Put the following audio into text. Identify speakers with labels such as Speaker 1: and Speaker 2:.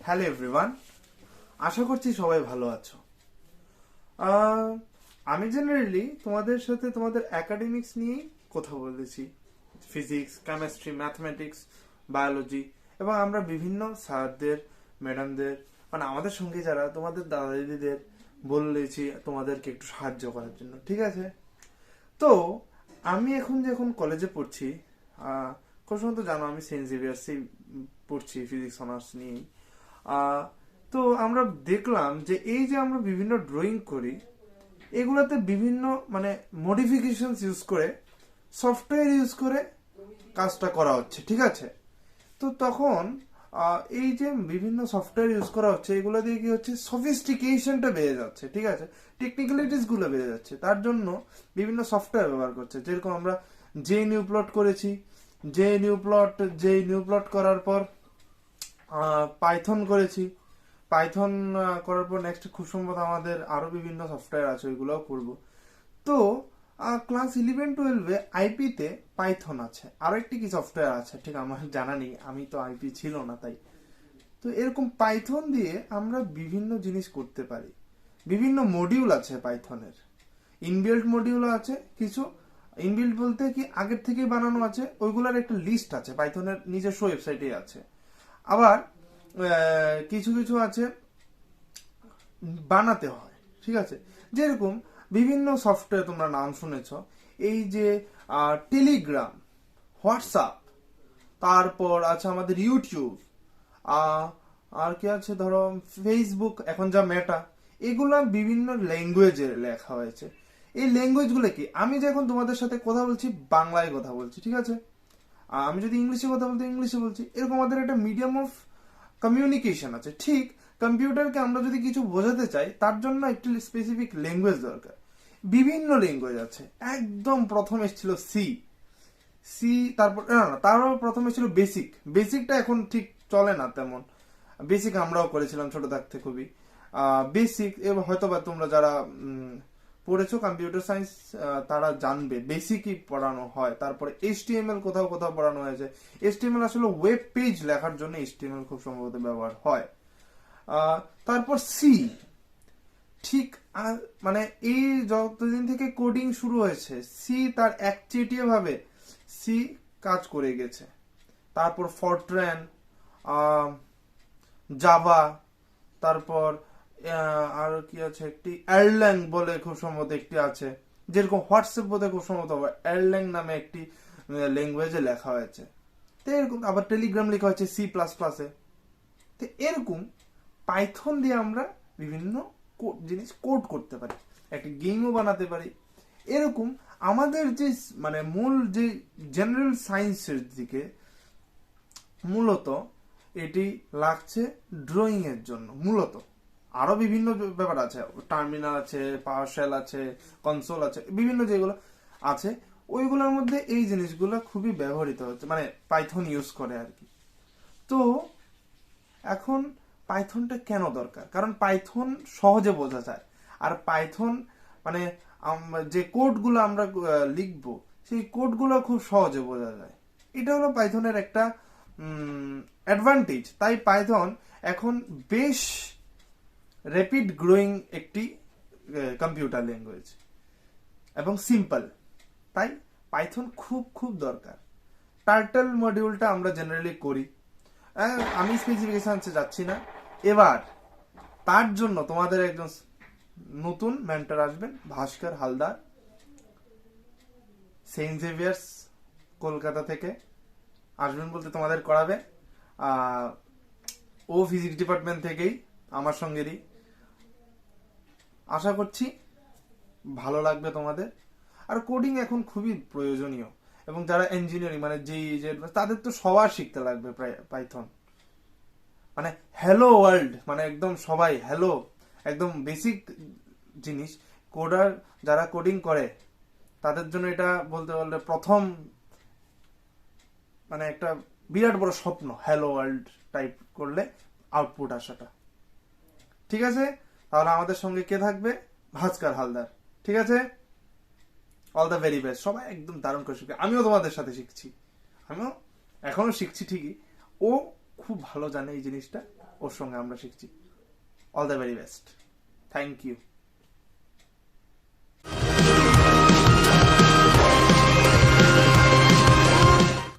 Speaker 1: Hello everyone, আশা করছি সবাই ভালো আছো। আমি জেনারেলি তোমাদের সাথে তোমাদের একাডেমিক্স নিয়েই কথা বলেছি, ফিজিক্স, কেমিস্ট্রি, ম্যাথমেটিক্স, বায়োলজি, এবং আমরা বিভিন্ন স্যারদের, ম্যাডামদের, মানে আমাদের সঙ্গে যারা তোমাদের দাদা দিদিদের বলেছি তোমাদেরকে একটু সাহায্য করার জন্য, ঠিক আছে? তো আমি যখন কলেজে পড়ছি, কোন তো জানো আমি সেন্ট জেভিয়ার্সে পড়ছি ফিজিক্স অনার্স নিয়ে। তো আমরা দেখলাম যে এই যে আমরা বিভিন্ন ড্রয়িং করি, এগুলোতে বিভিন্ন মানে মডিফিকেশন ইউজ করে, সফটওয়্যার ইউজ করে কাজটা করা হচ্ছে, ঠিক আছে? তো তখন এই যে বিভিন্ন সফটওয়্যার ইউজ করা হচ্ছে, এগুলো দিয়ে কি হচ্ছে, সফিস্টিকেশনটা বেড়ে যাচ্ছে, ঠিক আছে? টেকনিক্যালিটিস গুলো বেড়ে যাচ্ছে, তার জন্য বিভিন্ন সফটওয়্যার ব্যবহার করছে। যেরকম আমরা যে নিউ প্লট করেছি, যে নিউ প্লট করার পর পাইথন করেছি, পাইথন করার পর নেক্সট খুব সম্ভবত আমাদের আরো বিভিন্ন সফটওয়্যার আছে, ওইগুলোও করব। তো ক্লাস 11-12-এ আইপিতে পাইথন আছে, আরো একটি কি সফটওয়্যার আছে, ঠিক আমার জানা নেই, আমি তো আইপি ছিল না তাই। তো এরকম পাইথন দিয়ে আমরা বিভিন্ন জিনিস করতে পারি। বিভিন্ন মডিউল আছে পাইথনের, ইনবিল্ট মডিউল আছে কিছু। ইনবিল্ট বলতে কি আগের থেকেই বানানো আছে, ওইগুলোর একটা লিস্ট আছে পাইথনের নিজস্ব ওয়েবসাইটে আছে। আবার কিছু কিছু আছে বানাতে হয়, ঠিক আছে? যেরকম বিভিন্ন সফটওয়্যার তোমরা নাম শুনেছ, এই যে টেলিগ্রাম, হোয়াটসঅ্যাপ, তারপর আছে আমাদের ইউটিউব, আর কি আছে ধরো ফেসবুক, এখন যা মেটা, এগুলা বিভিন্ন ল্যাঙ্গুয়েজে লেখা হয়েছে। এই ল্যাঙ্গুয়েজগুলো কি, আমি যখন তোমাদের সাথে কথা বলছি বাংলায় কথা বলছি, ঠিক আছে? আমি যদি ইংলিশে কথা বলতে ইংলিশে বলছি, এরকম আমাদের একটা মিডিয়াম অফ কমিউনিকেশন আছে। ঠিক কম্পিউটারকে আমরা যদি কিছু বোঝাতে চাই, তার জন্য একটি স্পেসিফিক ল্যাঙ্গুয়েজ দরকার। বিভিন্ন ল্যাঙ্গুয়েজ আছে। একদম প্রথমে ছিল সি, তারপর না, তারও প্রথমে ছিল বেসিকটা এখন ঠিক চলে না তেমন। বেসিক আমরাও করেছিলাম ছোট থাকতে খুবই। বেসিক হয়তো বা তোমরা যারা পড়েছো কম্পিউটার সায়েন্স তারা জানবে বেসিকই পড়ানো হয়। তারপরে এইচটিএমএল কোথাও কোথাও পড়ানো হয়েছে। এইচটিএমএল আসলে ওয়েব পেজ লেখার জন্য এইচটিএমএল খুব সম্ভবত ব্যবহার হয়। তারপর সি, ঠিক মানে এই যতদিন থেকে কোডিং শুরু হয়েছে, সি তার একচেটিয়া ভাবে সি কাজ করে গেছে। তারপর ফরট্রান, জাভা, তারপর আর কি আছে, একটি এরল্যাং বলে খুব সম্ভবত একটি আছে। যেরকম হোয়াটসঅ্যাপ বোধহয় খুব সম্ভবত এরল্যাং নামে একটি ল্যাঙ্গুয়েজে লেখা হয়েছে। তো এরকম আবার টেলিগ্রাম লেখা হয়েছে C++-এ। তো এরকম পাইথন দিয়ে আমরা বিভিন্ন জিনিস কোড করতে পারি, একটা গেমও বানাতে পারি। এরকম আমাদের যে মানে মূল যে জেনারেল সায়েন্সের দিকে মূলত এটি লাগছে ড্রয়িং এর জন্য। মূলত আরো বিভিন্ন ব্যাপার আছে, টার্মিনাল আছে, পাওয়ার শেল আছে, কনসোল আছে, বিভিন্ন যেগুলো আছে ওইগুলোর মধ্যে এই জিনিসগুলো খুবই ব্যবহৃত হচ্ছে, মানে পাইথন ইউজ করে আর কি। তো এখন পাইথনটা কেন দরকার? কারণ পাইথন সহজে বোঝা যায়, আর পাইথন মানে যে কোডগুলো আমরা লিখবো সেই কোডগুলো খুব সহজে বোঝা যায়। এটা হলো পাইথনের একটা অ্যাডভান্টেজ। তাই পাইথন এখন বেশ র্যাপিড গ্রোয়িং একটি কম্পিউটার ল্যাঙ্গুয়েজ এবং সিম্পল। তাই পাইথন খুব খুব দরকার। টার্টল মডিউলটা আমরা জেনারেলি করি, আমি স্পেসিফিকেশনসে যাচ্ছি না। এবার তার জন্য তোমাদের একজন নতুন মেন্টর আসবেন, ভাস্কর হালদার, সেন্ট জেভিয়ার্স কলকাতা থেকে আসবেন, বলতে তোমাদের করাবে। ও ফিজিক্স ডিপার্টমেন্ট থেকেই, আমার সঙ্গেরই। আশা করছি ভালো লাগবে তোমাদের। আর কোডিং এখন খুবই প্রয়োজনীয়, এবং যারা ইঞ্জিনিয়ারিং মানে তাদের তো সবার শিখতে লাগবে পাইথন। মানে হ্যালো ওয়ার্ল্ড, মানে একদম সবাই হ্যালো, একদম বেসিক জিনিস। কোডার যারা কোডিং করে তাদের জন্য এটা বলতে বললে প্রথম মানে একটা বিরাট বড় স্বপ্ন, হ্যালো ওয়ার্ল্ড টাইপ করলে আউটপুট আসাটা। ঠিক আছে, তাহলে আমাদের সঙ্গে কে থাকবে? ভাস্কর হালদার। ঠিক আছে, অল দ্য ভেরি বেস্ট। সবাই একদম দারুণ করে শিখবে। আমিও তোমাদের সাথে শিখছি, আমিও এখনো শিখছি ঠিকই। ও খুব ভালো জানে এই জিনিসটা। ওর সঙ্গে আমরা শিখছি। All the very best. Thank you.